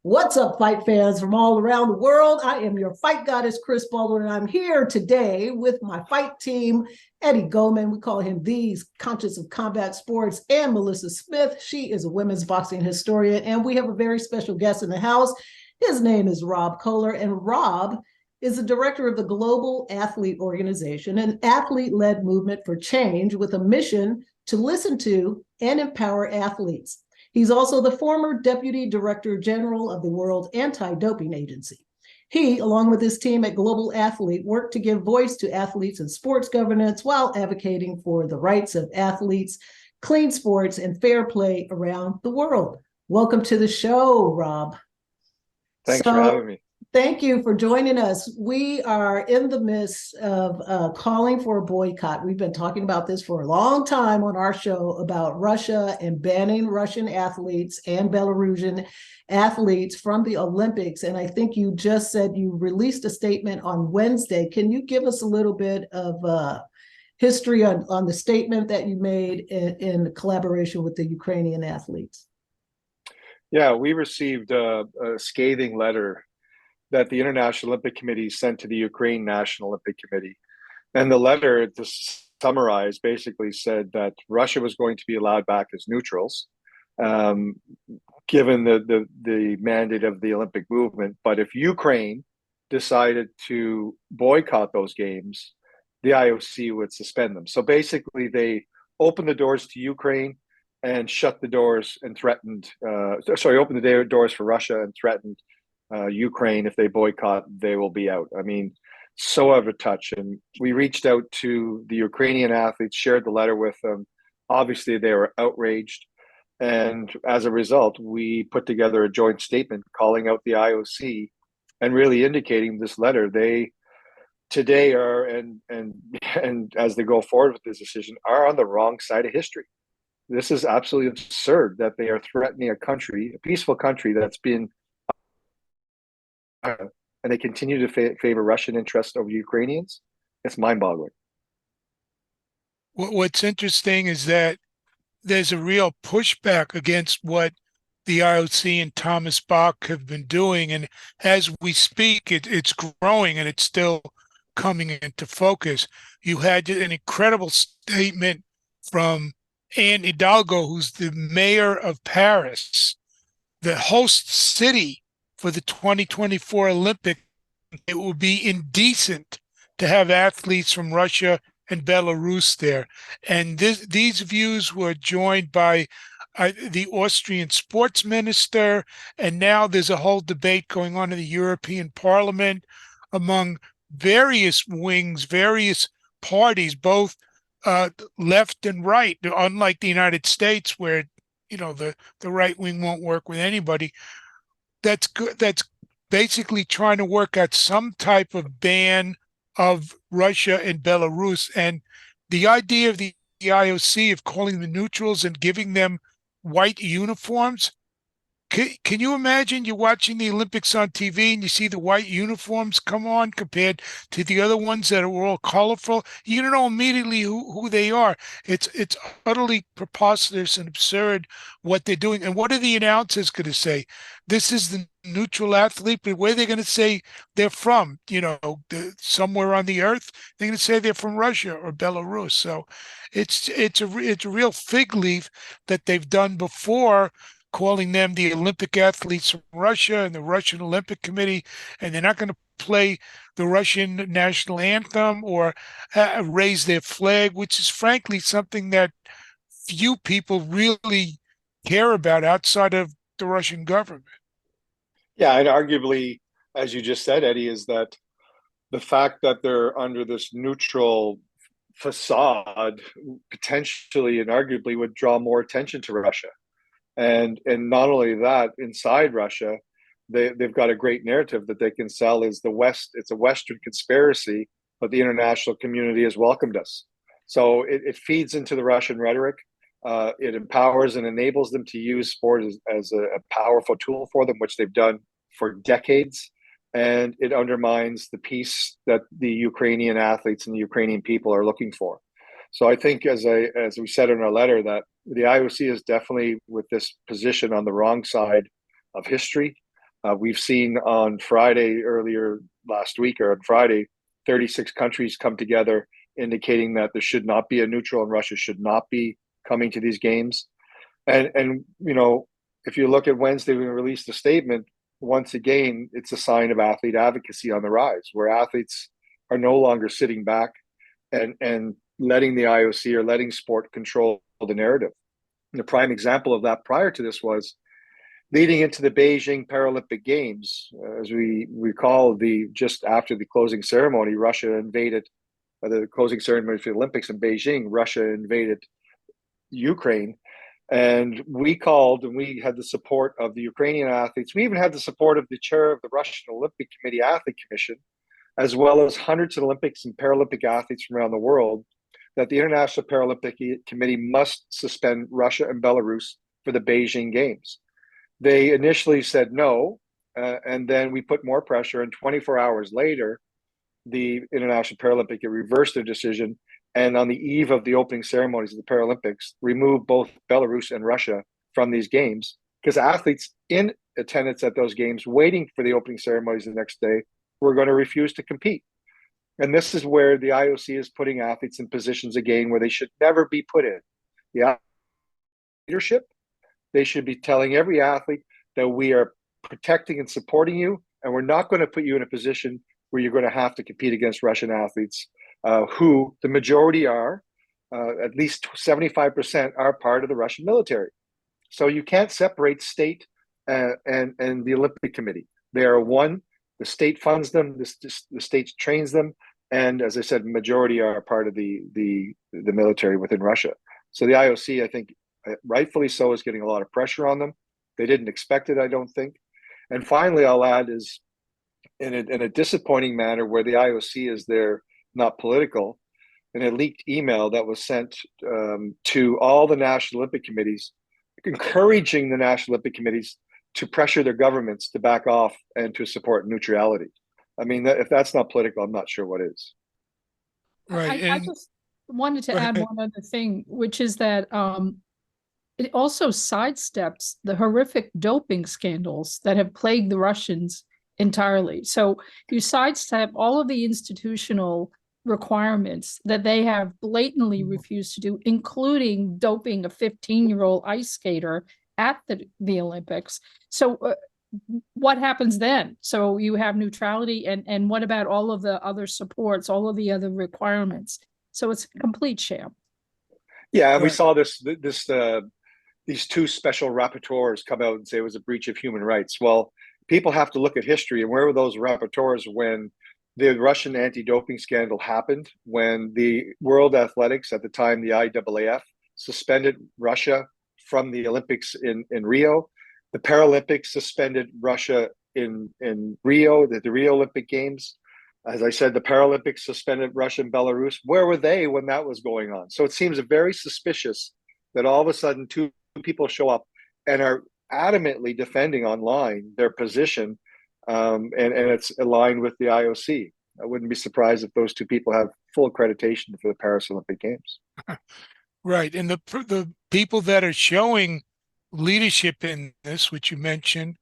What's up, fight fans from all around the world? I am your fight goddess, Chris Baldwin, and I'm here today with my fight team, Eddie Goldman. We call him These Conscious of Combat Sports, and Malissa Smith. She is a women's boxing historian, and we have a very special guest in the house. His name is Rob Koehler, and Rob is the director of the Global Athlete Organization, an athlete-led movement for change with a mission to listen to and empower athletes. He's also the former Deputy Director General of the World Anti-Doping Agency. He, along with his team at Global Athlete, work to give voice to athletes in sports governance while advocating for the rights of athletes, clean sports, and fair play around the world. Welcome to the show, Rob. Thanks for having me. Thank you for joining us. We are in the midst of calling for a boycott. We've been talking about this for a long time on our show about Russia and banning Russian athletes and Belarusian athletes from the Olympics. And I think you just said you released a statement on Wednesday. Can you give us a little bit of history on the statement that you made in collaboration with the Ukrainian athletes? Yeah, we received a scathing letter that the International Olympic Committee sent to the Ukraine National Olympic Committee. And the letter, to summarize, basically said that Russia was going to be allowed back as neutrals, given the mandate of the Olympic movement. But if Ukraine decided to boycott those games, the IOC would suspend them. So basically, they opened the doors to Ukraine and shut the doors and threatened, opened the doors for Russia and threatened Ukraine. If they boycott, they will be out. I mean, so out of touch. And we reached out to the Ukrainian athletes, shared the letter with them. Obviously, they were outraged. And as a result, we put together a joint statement calling out the IOC and really indicating this letter. They today are, and as they go forward with this decision, are on the wrong side of history. This is absolutely absurd that they are threatening a country, a peaceful country that's been, and they continue to favor Russian interests over Ukrainians. It's mind-boggling. What's interesting is that there's a real pushback against what the IOC and Thomas Bach have been doing. And as we speak, it's growing and it's still coming into focus. You had an incredible statement from Anne Hidalgo, who's the mayor of Paris, the host city for the 2024 Olympics. It would be indecent to have athletes from Russia and Belarus there. And these views were joined by the Austrian sports minister. And now there's a whole debate going on in the European Parliament among various wings, various parties, both left and right, unlike the United States, where the right wing won't work with anybody. That's good. That's basically trying to work out some type of ban of Russia and Belarus. And the idea of the IOC of calling them neutrals and giving them white uniforms. Can you imagine you're watching the Olympics on TV and you see the white uniforms come on compared to the other ones that are all colorful? You don't know immediately who they are. It's utterly preposterous and absurd what they're doing. And what are the announcers going to say? This is the neutral athlete, but where are they going to say they're from? Somewhere on the earth, they're going to say they're from Russia or Belarus. So it's a real fig leaf that they've done before, calling them the Olympic athletes from Russia and the Russian Olympic Committee, and they're not going to play the Russian national anthem or raise their flag, which is frankly something that few people really care about outside of the Russian government. Yeah, and arguably, as you just said, Eddie, is that the fact that they're under this neutral facade potentially and arguably would draw more attention to Russia. And not only that, inside Russia, they've got a great narrative that they can sell as the West. It's a Western conspiracy, but the international community has welcomed us. So it feeds into the Russian rhetoric. It empowers and enables them to use sport as a powerful tool for them, which they've done for decades. And it undermines the peace that the Ukrainian athletes and the Ukrainian people are looking for. So I think, as we said in our letter, that the IOC is definitely with this position on the wrong side of history. We've seen on Friday, earlier last week or on Friday, 36 countries come together indicating that there should not be a neutral and Russia should not be coming to these games. And you know, if you look at Wednesday, we released a statement. Once again, it's a sign of athlete advocacy on the rise, where athletes are no longer sitting back and letting the IOC or letting sport control the narrative. And the prime example of that prior to this was leading into the Beijing Paralympic Games. As we recall, just after the closing ceremony, Russia invaded the closing ceremony for the Olympics in Beijing. Russia invaded Ukraine. And we called and we had the support of the Ukrainian athletes. We even had the support of the chair of the Russian Olympic Committee Athlete Commission, as well as hundreds of Olympics and Paralympic athletes from around the world, that the International Paralympic Committee must suspend Russia and Belarus for the Beijing Games. They initially said no, and then we put more pressure, and 24 hours later, the International Paralympic reversed their decision, and on the eve of the opening ceremonies of the Paralympics, removed both Belarus and Russia from these games, because athletes in attendance at those games, waiting for the opening ceremonies the next day, were going to refuse to compete. And this is where the IOC is putting athletes in positions again where they should never be put in. The leadership, they should be telling every athlete that we are protecting and supporting you, and we're not going to put you in a position where you're going to have to compete against Russian athletes, who the majority are, at least 75% are part of the Russian military. So you can't separate state and the Olympic Committee. They are one. The state funds them. The state trains them, and as I said, majority are part of the military within Russia. So the IOC, I think, rightfully so, is getting a lot of pressure on them. They didn't expect it, I don't think. And finally, I'll add is in a disappointing manner, where the IOC is there, not political, in a leaked email that was sent to all the national Olympic committees, encouraging the national Olympic committees to pressure their governments to back off and to support neutrality. I mean, if that's not political, I'm not sure what is. Right. I just wanted to add one other thing, which is that it also sidesteps the horrific doping scandals that have plagued the Russians entirely. So you sidestep all of the institutional requirements that they have blatantly refused to do, including doping a 15-year-old ice skater at the Olympics. So what happens then? So you have neutrality, and what about all of the other supports, all of the other requirements? So it's a complete sham. Yeah, and we saw these two special rapporteurs come out and say it was a breach of human rights. Well, people have to look at history, and where were those rapporteurs when the Russian anti-doping scandal happened, when the World Athletics, at the time the IAAF, suspended Russia from the Olympics in Rio. The Paralympics suspended Russia in Rio, the Rio Olympic Games. As I said, the Paralympics suspended Russia and Belarus. Where were they when that was going on? So it seems very suspicious that all of a sudden two people show up and are adamantly defending online their position, and it's aligned with the IOC. I wouldn't be surprised if those two people have full accreditation for the Paris Olympic Games. Right. And the people that are showing leadership in this, which you mentioned,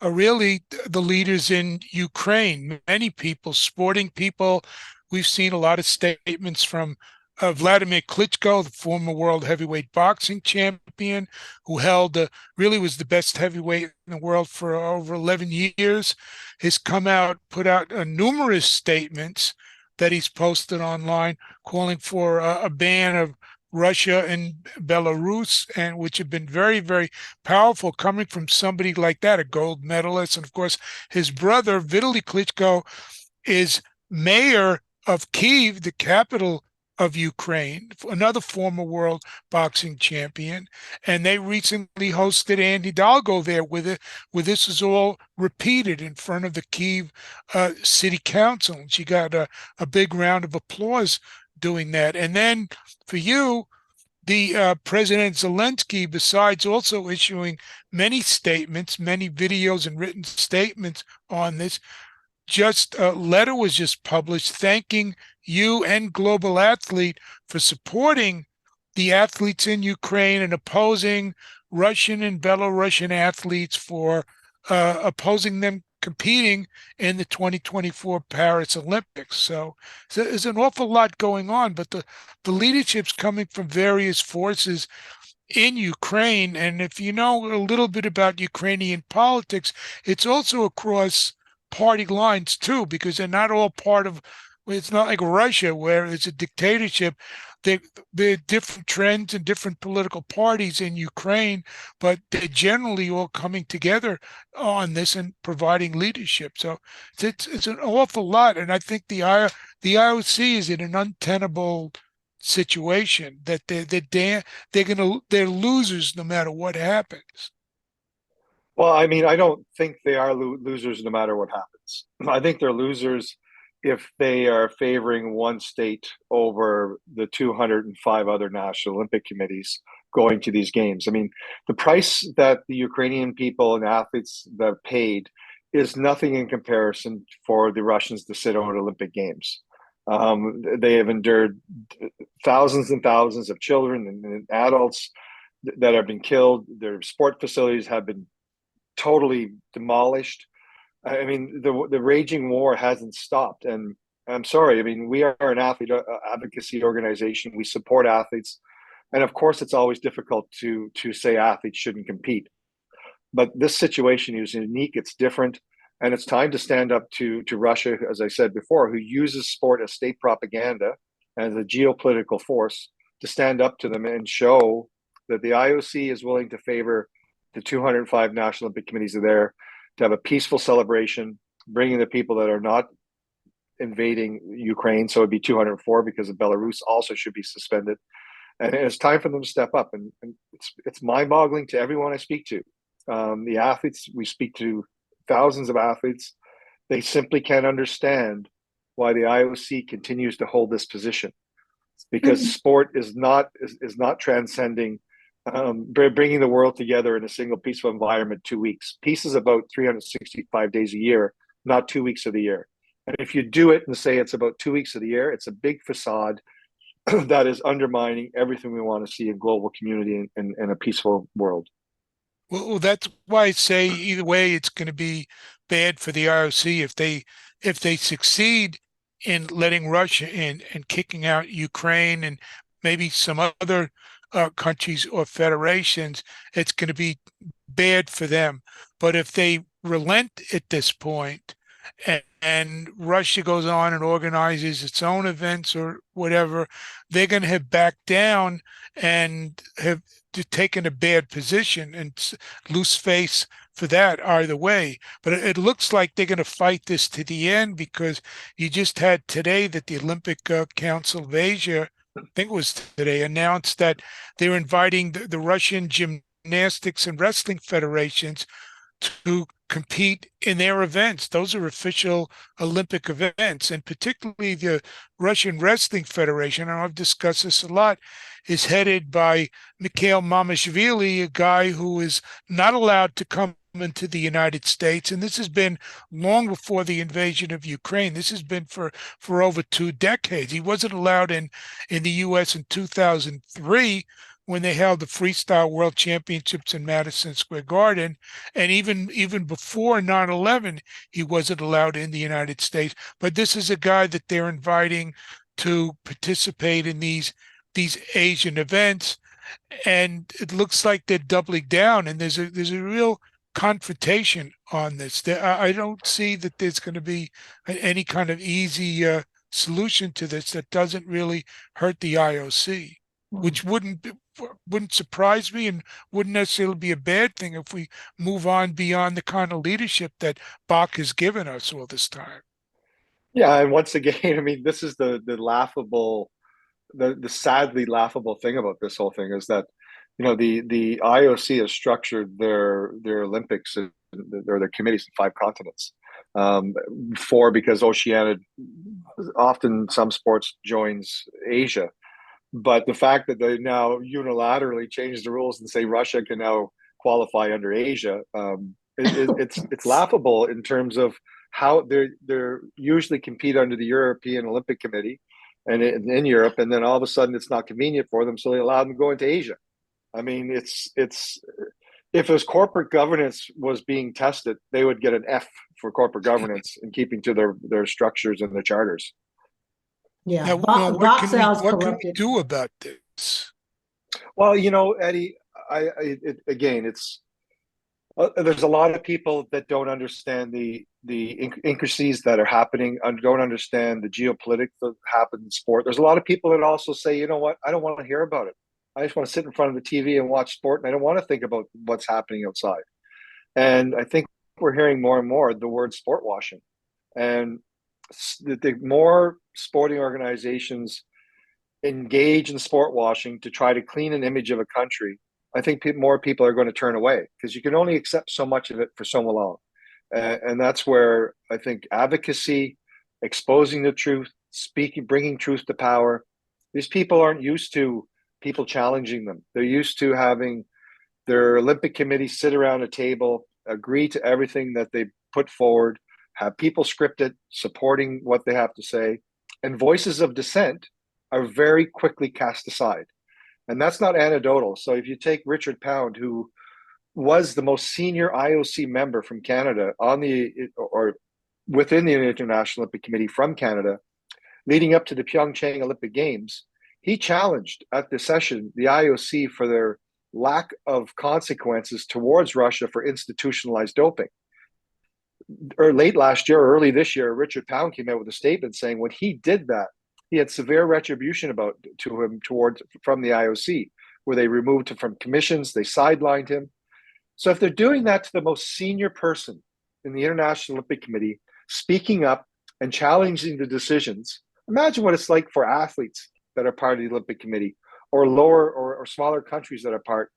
are really the leaders in Ukraine. Many people, sporting people. We've seen a lot of statements from Vladimir Klitschko, the former world heavyweight boxing champion, who held really was the best heavyweight in the world for over 11 years, has come out, put out numerous statements that he's posted online, calling for a ban of Russia and Belarus, and which have been very, very powerful, coming from somebody like that, a gold medalist. And of course, his brother, Vitaly Klitschko, is mayor of Kyiv, the capital of Ukraine, another former world boxing champion. And they recently hosted Anne Hidalgo there with it, where this is all repeated in front of the Kyiv city council. And she got a big round of applause doing that. And then for you, the President Zelensky, besides also issuing many statements, many videos and written statements on this, just a letter was just published thanking you and Global Athlete for supporting the athletes in Ukraine and opposing Russian and Belarusian athletes for opposing them competing in the 2024 Paris Olympics. So there's an awful lot going on, but the leadership's coming from various forces in Ukraine. And if you know a little bit about Ukrainian politics, it's also across party lines too, because they're not all part of, it's not like Russia where it's a dictatorship. There are different trends and different political parties in Ukraine, but they're generally all coming together on this and providing leadership. So it's an awful lot. And I think the IOC is in an untenable situation that they're losers no matter what happens. Well, I mean, I don't think they are losers no matter what happens. I think they're losers if they are favoring one state over the 205 other national Olympic committees going to these games. I mean, the price that the Ukrainian people and athletes that have paid is nothing in comparison for the Russians to sit out Olympic Games. They have endured thousands and thousands of children and adults that have been killed. Their sport facilities have been totally demolished. I mean, the raging war hasn't stopped. And I'm sorry, I mean, we are an athlete advocacy organization. We support athletes. And of course, it's always difficult to say athletes shouldn't compete. But this situation is unique, it's different. And it's time to stand up to Russia, as I said before, who uses sport as state propaganda and as a geopolitical force, to stand up to them and show that the IOC is willing to favor the 205 National Olympic Committees are there to have a peaceful celebration, bringing the people that are not invading Ukraine. So it'd be 204 because of Belarus also should be suspended. And it's time for them to step up. And it's mind-boggling to everyone I speak to. The athletes, we speak to thousands of athletes, they simply can't understand why the IOC continues to hold this position, because sport is not transcending bringing the world together in a single peaceful environment 2 weeks. Peace is about 365 days a year, not 2 weeks of the year. And if you do it and say it's about 2 weeks of the year, it's a big facade that is undermining everything we want to see in global community and a peaceful world. Well, that's why I say either way, it's going to be bad for the IOC if they succeed in letting Russia in and kicking out Ukraine and maybe some other countries or federations. It's going to be bad for them. But if they relent at this point and Russia goes on and organizes its own events or whatever, they're going to have backed down and have taken a bad position and lose face for that either way. But it looks like they're going to fight this to the end, because you just had today that the Olympic Council of Asia, I think it was today, announced that they're inviting the Russian gymnastics and wrestling federations to compete in their events. Those are official Olympic events, and particularly the Russian Wrestling Federation, and I've discussed this a lot, is headed by Mikhail Mamashvili, a guy who is not allowed to come into the United States. And this has been long before the invasion of Ukraine. This has been for over 2 decades. He wasn't allowed in the U.S. in 2003 when they held the Freestyle World Championships in Madison Square Garden. And even before 9/11, he wasn't allowed in the United States. But this is a guy that they're inviting to participate in these Asian events. And it looks like they're doubling down. And there's a real confrontation on this. I don't see that there's going to be any kind of easy solution to this that doesn't really hurt the IOC, which wouldn't surprise me and wouldn't necessarily be a bad thing if we move on beyond the kind of leadership that Bach has given us all this time. Yeah, and once again, I mean, this is the laughable, the sadly laughable thing about this whole thing is that, you know, the IOC has structured their Olympics or their committees in 5 continents. 4 because Oceania, often some sports joins Asia. But the fact that they now unilaterally changed the rules and say Russia can now qualify under Asia, it's laughable in terms of how they're usually compete under the European Olympic Committee and in Europe, and then all of a sudden it's not convenient for them, so they allow them to go into Asia. I mean, it's if it was corporate governance was being tested, they would get an F for corporate governance and keeping to their structures and their charters. Yeah, Now, Bach sounds what can we corrupted. do about this? Well, Eddie, again, it's there's a lot of people that don't understand the intricacies that are happening and don't understand the geopolitics that happen in sport. There's a lot of people that also say, you know what, I don't want to hear about it. I just want to sit in front of the TV and watch sport, and I don't want to think about what's happening outside. And I think we're hearing more and more the word sport washing. And the more sporting organizations engage in sport washing to try to clean an image of a country, I think more people are going to turn away, because you can only accept so much of it for so long. And that's where I think advocacy, exposing the truth, speaking, bringing truth to power. These people aren't used to people challenging them. They're used to having their Olympic committee sit around a table, agree to everything that they put forward, have people script it, supporting what they have to say, and voices of dissent are very quickly cast aside. And that's not anecdotal. So if you take Richard Pound, who was the most senior IOC member from Canada or within the International Olympic Committee from Canada, leading up to the Pyeongchang Olympic Games, he challenged at the session the IOC for their lack of consequences towards Russia for institutionalized doping. Or late last year, or early this year, Richard Pound came out with a statement saying when he did that, he had severe retribution from the IOC, where they removed him from commissions, they sidelined him. So if they're doing that to the most senior person in the International Olympic Committee, speaking up and challenging the decisions, imagine what it's like for athletes that are part of the Olympic Committee, or lower or smaller countries that are part.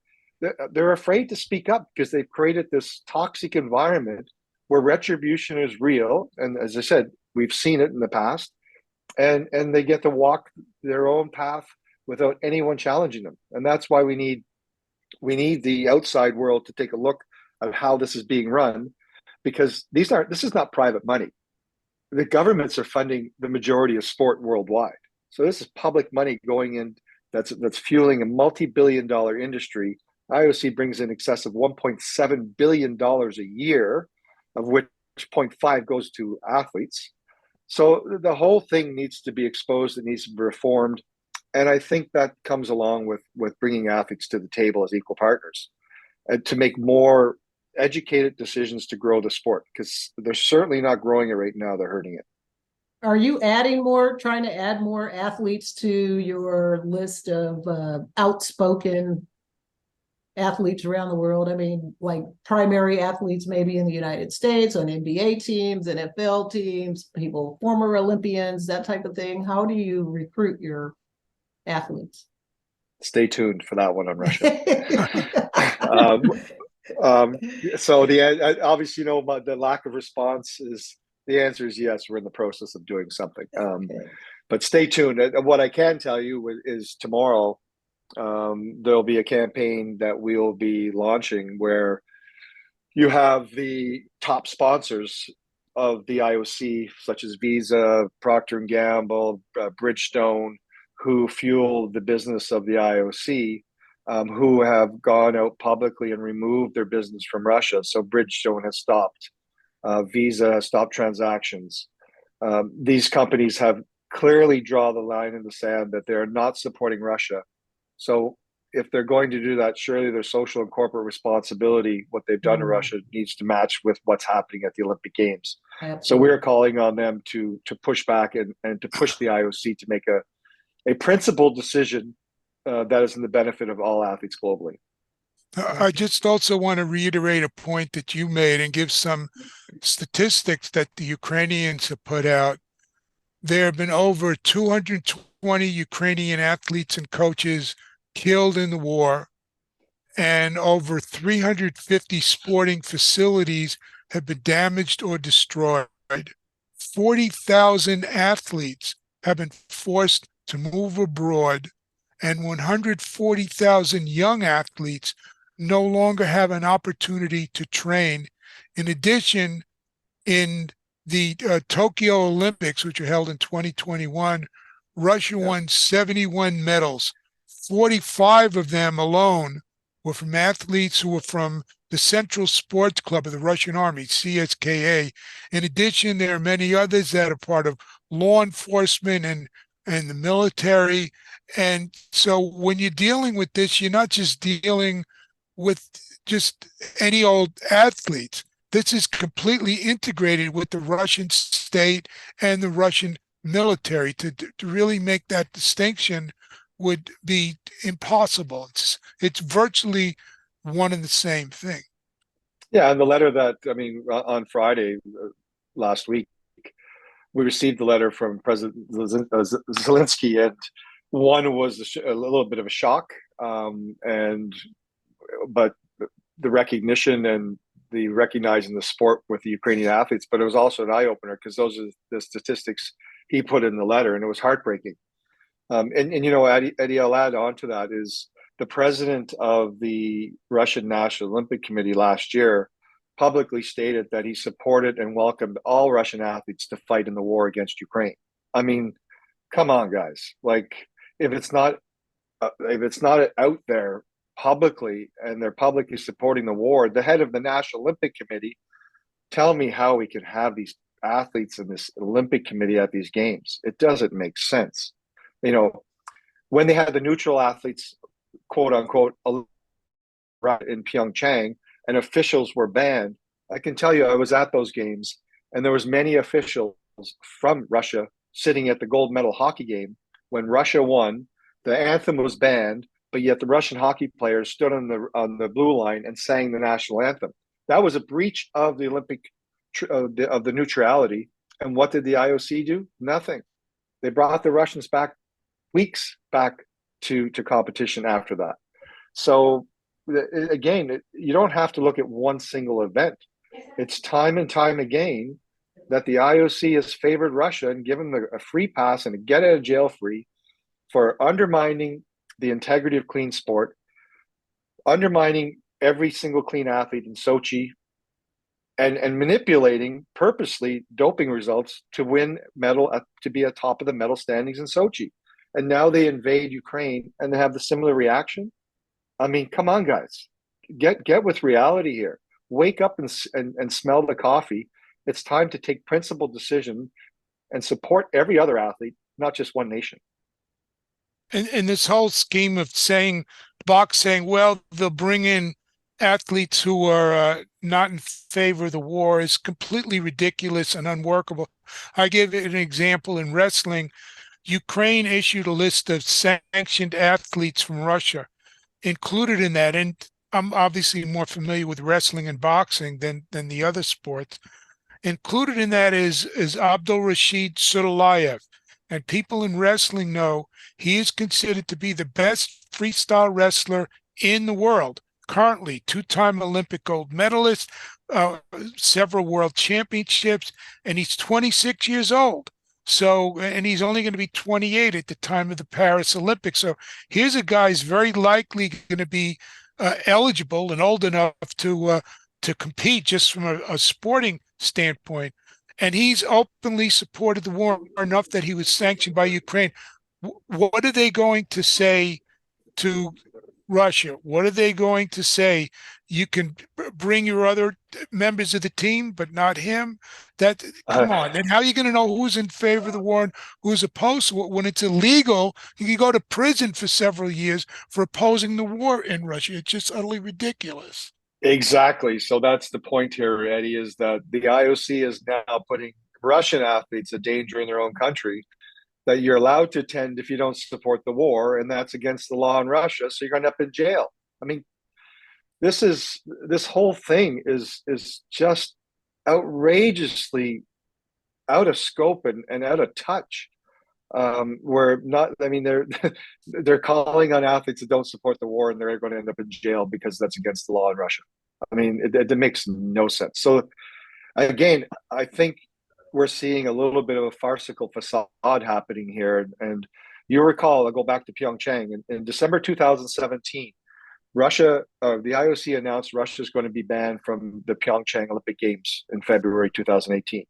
They're afraid to speak up because they've created this toxic environment where retribution is real. And as I said, we've seen it in the past. And they get to walk their own path without anyone challenging them. And that's why we need the outside world to take a look at how this is being run, because this is not private money. The governments are funding the majority of sport worldwide. So this is public money going in that's fueling a multi-billion-dollar industry. IOC brings in excess of $1.7 billion a year, of which 0.5 goes to athletes. So the whole thing needs to be exposed. It needs to be reformed. And I think that comes along with bringing athletes to the table as equal partners and to make more educated decisions to grow the sport, because they're certainly not growing it right now. They're hurting it. Are you trying to add more athletes to your list of outspoken athletes around the world? I mean, like primary athletes maybe in the United States, on NBA teams, NFL teams, former Olympians, that type of thing. How do you recruit your athletes? Stay tuned for that one on Russia. So obviously, the lack of response is, the answer is yes. We're in the process of doing something. But stay tuned. What I can tell you is tomorrow, there'll be a campaign that we'll be launching where you have the top sponsors of the IOC, such as Visa, Procter & Gamble, Bridgestone, who fuel the business of the IOC, who have gone out publicly and removed their business from Russia. So Bridgestone has stopped. Visa has stopped transactions. These companies have clearly drawn the line in the sand that they're not supporting Russia. So if they're going to do that, surely their social and corporate responsibility, what they've done to Russia, needs to match with what's happening at the Olympic Games. Absolutely. So we're calling on them to push back and to push the IOC to make a principled decision that is in the benefit of all athletes globally. I just also want to reiterate a point that you made and give some statistics that the Ukrainians have put out. There have been over 220 Ukrainian athletes and coaches killed in the war, and over 350 sporting facilities have been damaged or destroyed. 40,000 athletes have been forced to move abroad, and 140,000 young athletes no longer have an opportunity to train. In addition, in the Tokyo Olympics, which were held in 2021, Russia won 71 medals. 45 of them alone were from athletes who were from the Central Sports Club of the Russian Army, CSKA. In addition, there are many others that are part of law enforcement and the military. And so when you're dealing with this, you're not just dealing with just any old athletes. This is completely integrated with the Russian state and the Russian military. To really make that distinction would be impossible. It's virtually one and the same thing. Yeah, and the letter that, I mean, on Friday last week, we received the letter from President Zelensky, and one was a little bit of a shock, but the recognition and the recognizing the sport with the Ukrainian athletes, but it was also an eye opener because those are the statistics he put in the letter, and it was heartbreaking. And you know, Eddie, I'll add on to that is the president of the Russian National Olympic Committee last year publicly stated that he supported and welcomed all Russian athletes to fight in the war against Ukraine. I mean, come on, guys! Like, if it's not out there publicly and they're publicly supporting the war, the head of the National Olympic Committee, tell me how we can have these athletes in this Olympic Committee at these games. It doesn't make sense. You know, when they had the neutral athletes, quote unquote, in Pyeongchang and officials were banned, I can tell you I was at those games and there was many officials from Russia sitting at the gold medal hockey game when Russia won. The anthem was banned, but yet the Russian hockey players stood on the blue line and sang the national anthem. That was a breach of the Olympic of the neutrality. And what did the IOC do? Nothing. They brought the Russians back weeks back to competition after that. So again, you don't have to look at one single event. It's time and time again that the IOC has favored Russia and given them a free pass and a get out of jail free for undermining the integrity of clean sport, undermining every single clean athlete in Sochi, and manipulating purposely doping results to win medal, to be at top of the medal standings in Sochi. And now they invade Ukraine and they have the similar reaction. I mean, come on, guys, get with reality here. Wake up and smell the coffee. It's time to take principled decision and support every other athlete, not just one nation. And this whole scheme of saying, Bach saying, well, they'll bring in athletes who are not in favor of the war is completely ridiculous and unworkable. I give an example in wrestling. Ukraine issued a list of sanctioned athletes from Russia. Included in that, and I'm obviously more familiar with wrestling and boxing than the other sports. Included in that is Abdul Rashid Sudalayev. And people in wrestling know he is considered to be the best freestyle wrestler in the world. Currently, two-time Olympic gold medalist, several world championships, and he's 26 years old. So, and he's only going to be 28 at the time of the Paris Olympics. So here's a guy who's very likely going to be eligible and old enough to compete just from a sporting standpoint. And he's openly supported the war enough that he was sanctioned by Ukraine. What are they going to say to Russia? What are they going to say? You can bring your other members of the team, but not him. That come on. And how are you going to know who's in favor of the war and who's opposed to it when it's illegal? You can go to prison for several years for opposing the war in Russia. It's just utterly ridiculous. Exactly. So that's the point here, Eddie, is that the IOC is now putting Russian athletes at danger in their own country, that you're allowed to attend if you don't support the war, and that's against the law in Russia, so you're going to end up in jail. I mean, this whole thing is just outrageously out of scope and out of touch. They're calling on athletes that don't support the war, and they're going to end up in jail because that's against the law in Russia. I mean, it makes no sense. So again, I think we're seeing a little bit of a farcical facade happening here. And you recall, I'll go back to Pyeongchang. In December 2017, Russia, the IOC announced Russia is going to be banned from the Pyeongchang Olympic Games in February 2018,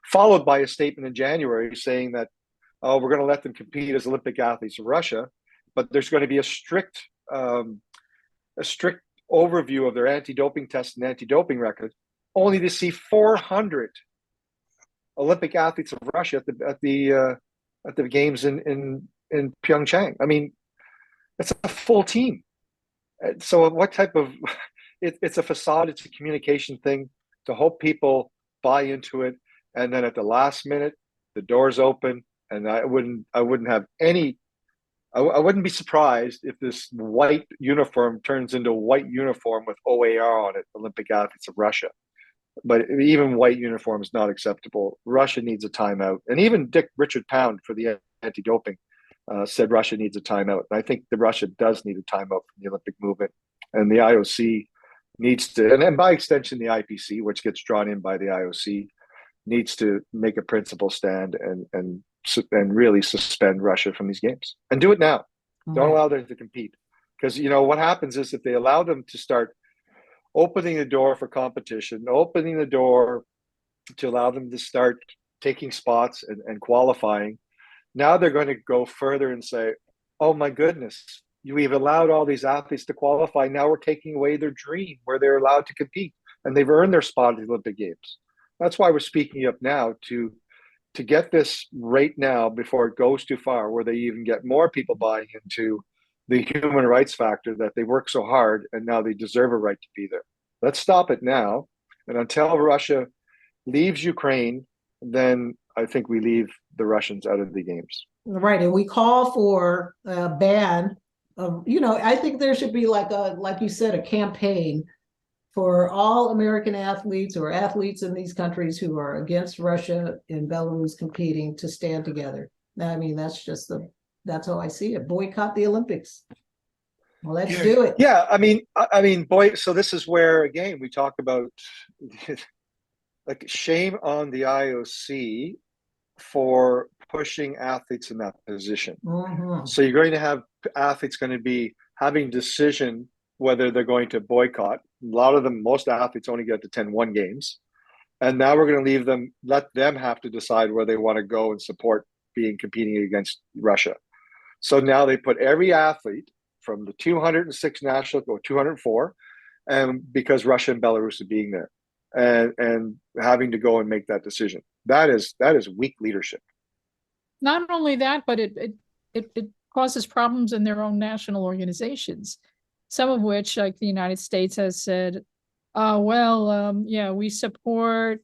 followed by a statement in January saying that, oh, we're going to let them compete as Olympic athletes in Russia, but there's going to be a strict a strict overview of their anti-doping tests and anti-doping records, only to see 400 Olympic athletes of Russia at the games in Pyeongchang. I mean, it's a full team. So what type of it's a facade, it's a communication thing to hope people buy into it, and then at the last minute the doors open, and I wouldn't be surprised if this white uniform turns into a white uniform with WAAR on it, Olympic Athletes of Russia. But even white uniform is not acceptable. Russia needs a timeout. And even Richard Pound for the anti-doping said Russia needs a timeout. And I think that Russia does need a timeout from the Olympic movement. And the IOC needs to, and by extension, the IPC, which gets drawn in by the IOC, needs to make a principled stand and really suspend Russia from these games. And do it now. Don't allow them to compete. Because, what happens is if they allow them to start opening the door for competition, opening the door to allow them to start taking spots and qualifying, now they're going to go further and say, oh my goodness, we've allowed all these athletes to qualify. Now we're taking away their dream where they're allowed to compete and they've earned their spot at the Olympic Games. That's why we're speaking up now to get this right now before it goes too far, where they even get more people buying into the human rights factor that they work so hard and now they deserve a right to be there. Let's stop it now. And until Russia leaves Ukraine, then I think we leave the Russians out of the games. Right. And we call for a ban of, I think there should be like you said, a campaign for all American athletes or athletes in these countries who are against Russia and Belarus competing to stand together. I mean, that's how I see it. Boycott the Olympics. Well, let's do it. Yeah, I mean, boy. So this is where again we talk about like shame on the IOC for pushing athletes in that position. Mm-hmm. So you're going to have athletes going to be having decision whether they're going to boycott. A lot of them, most athletes only get to attend one games, and now we're going to let them have to decide where they want to go and support competing against Russia. So now they put every athlete from the 206 national or 204, and because Russia and Belarus are being there, and having to go and make that decision. That is weak leadership. Not only that, but it causes problems in their own national organizations. Some of which, like the United States, has said, we support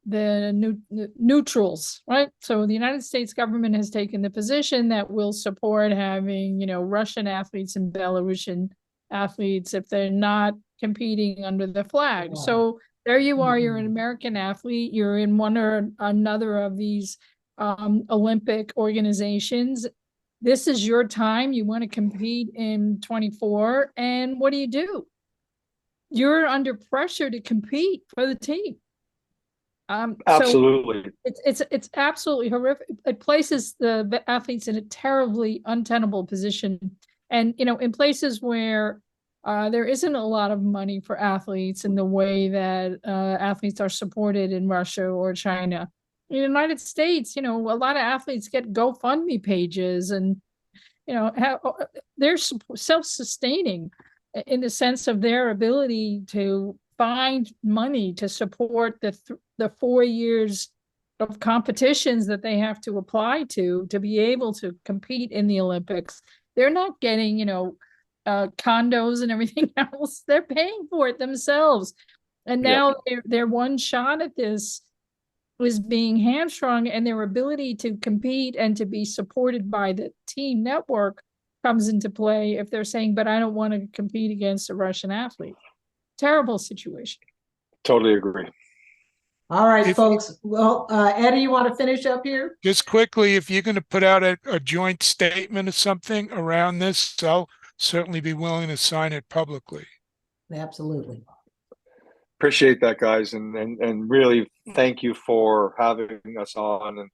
the neutrals, right? So the United States government has taken the position that we'll support having, Russian athletes and Belarusian athletes if they're not competing under the flag. Wow. So there you are, you're an American athlete, you're in one or another of these Olympic organizations. This is your time. You want to compete in 24. And what do? You're under pressure to compete for the team. Absolutely. So it's absolutely horrific. It places the athletes in a terribly untenable position. And, in places where there isn't a lot of money for athletes in the way that athletes are supported in Russia or China. In the United States, a lot of athletes get GoFundMe pages and, they're self-sustaining in the sense of their ability to find money to support the 4 years of competitions that they have to apply to be able to compete in the Olympics. They're not getting, condos and everything else. They're paying for it themselves. And now their one shot at this was being hamstrung, and their ability to compete and to be supported by the team network comes into play if they're saying, but I don't want to compete against a Russian athlete. Terrible situation. Totally agree. All right, folks. Well, Eddie, you want to finish up here? Just quickly, if you're going to put out a joint statement or something around this, I'll certainly be willing to sign it publicly. Absolutely. Appreciate that, guys, and really thank you for having us on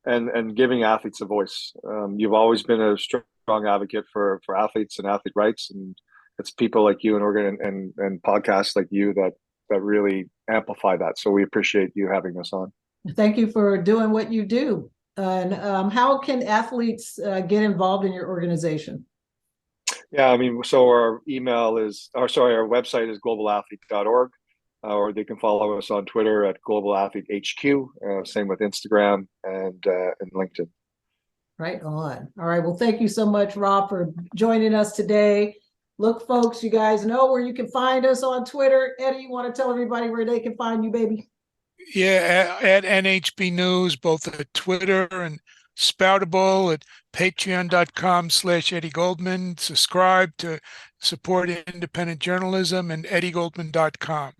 and giving athletes a voice. You've always been a strong advocate for athletes and athlete rights, and it's people like you and podcasts like you that really amplify that. So we appreciate you having us on. Thank you for doing what you do. And how can athletes get involved in your organization? Yeah, I mean, so our email is, or sorry, our website is globalathlete.org, or they can follow us on Twitter at Global Athlete HQ. Same with Instagram and LinkedIn. Right on. All right. Well, thank you so much, Rob, for joining us today. Look, folks, you guys know where you can find us on Twitter. Eddie, you want to tell everybody where they can find you, baby? Yeah, at NHB News, both at Twitter and Spoutable, at patreon.com/Eddie Goldman. Subscribe to support independent journalism, and eddiegoldman.com.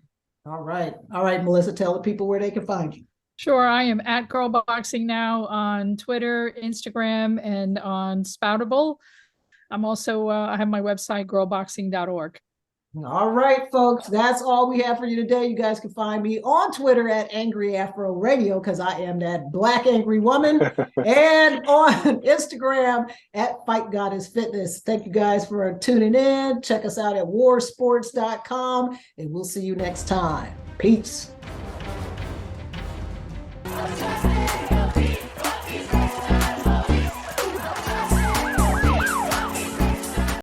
All right. All right, Melissa, tell the people where they can find you. Sure, I am at Girl Boxing Now on Twitter, Instagram, and on Spoutable. I'm also, I have my website, girlboxing.org. All right, folks, that's all we have for you today. You guys can find me on Twitter at Angry Afro Radio, because I am that Black angry woman, and on Instagram at Fight Goddess Fitness. Thank you guys for tuning in. Check us out at warsports.com, and we'll see you next time. Peace.